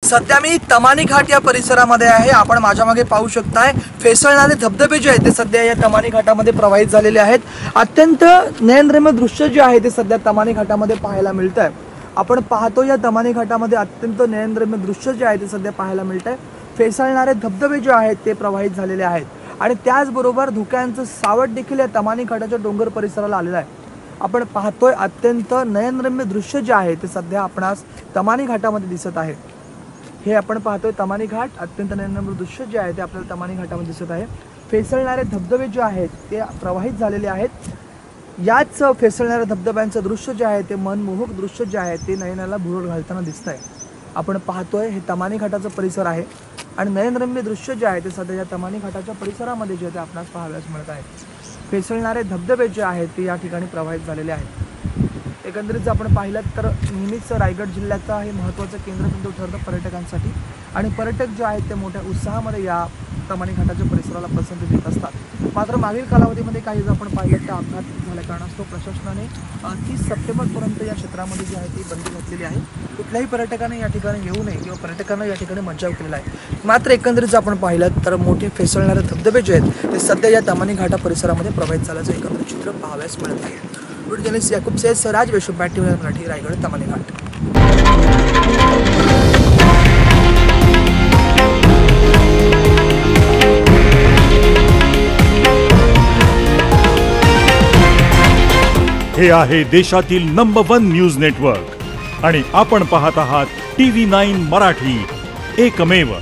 सध्या मी तमानी घाट या परिसरामध्ये आहे। आपण माझ्या मागे पाहू शकताय फेसळणारे धबधबे जे आहेत ते सध्या या तमानी घाटामध्ये प्रवाहित झालेले आहेत। अत्यंत नयनरम्य दृश्य जे आहे ते सध्या तमानी घाटामध्ये पाहायला मिळतंय। आपण पाहतो या तमानी घाटामध्ये अत्यंत नयनरम्य दृश्य जे आहे ते सध्या पाहायला मिळतंय। फेसळणारे धबधबे जे आहेत ते प्रवाहित झालेले आहेत आणि त्याचबरोबर धुक्यांचं सावट देखील या तमानी घाटाच्या डोंगर परिसराला आलेलं आहे। आपण पाहतोय अत्यंत नयनरम्य दृश्य जे आहे ते सध्या आपणास तमानी घाटामध्ये दिसत आहे। हे आपण पाहतोय तमानी घाट, अत्यंत नयनरम्य दृश्य जे आहे ते आपल्याला तमानी घाटामध्ये दिसत आहे। फेसळणारे धबधबे जे आहेत ते प्रवाहित झालेले आहेत। याच फेसळणाऱ्या धबधब्यांचं दृश्य जे आहे ते मनमोहक दृश्य जे आहे ते नयनाला भुरळ घालताना दिसतंय। आपण पाहतोय हे तमानी घाटाचा परिसर आहे आणि नयनरम्य दृश्य जे आहे ते सध्या या तमानी घाटाच्या परिसरामध्ये जे ते आपणास पाहावयास मिळत आहे। फेसळणारे धबधबे जे आहेत ते या ठिकाणी प्रवाहित झालेले आहेत। एकंदरीत जर आपण पाहिलं तर नेहमीच रायगड जिल्ह्याचा हे महत्त्वाचं केंद्रबिंदू ठरतं पर्यटकांसाठी आणि पर्यटक जे आहेत ते मोठ्या उत्साहामध्ये या तमानी घाटाच्या परिसराला पसंती देत असतात। मात्र मागील कालावधीमध्ये काही जर आपण पाहिलं तर अपघात झाल्या कारणास्तव प्रशासनाने 30 सप्टेंबरपर्यंत या क्षेत्रामध्ये जी आहे ती बंदी घातलेली आहे। कुठल्याही पर्यटकाने या ठिकाणी येऊ नये किंवा पर्यटकांना या ठिकाणी मज्जाव केलेला आहे। मात्र एकंदरीत जर आपण पाहिलं तर मोठे फेसळणारे धबधबे जे आहेत ते सध्या या तमानी घाटा परिसरामध्ये प्रवाहित झाल्याचं एकंदरीत चित्र पाहावयास मिळत आहे। व्हिडिओ जर्नलिस्ट याकूब सैयद सराज वेशू टीव्ही मराठी रायगड तमानी घाट। हे आहे देशातील नंबर 1 न्यूज नेटवर्क आणि आपण पाहत आहात TV9 मराठी, एकमेव।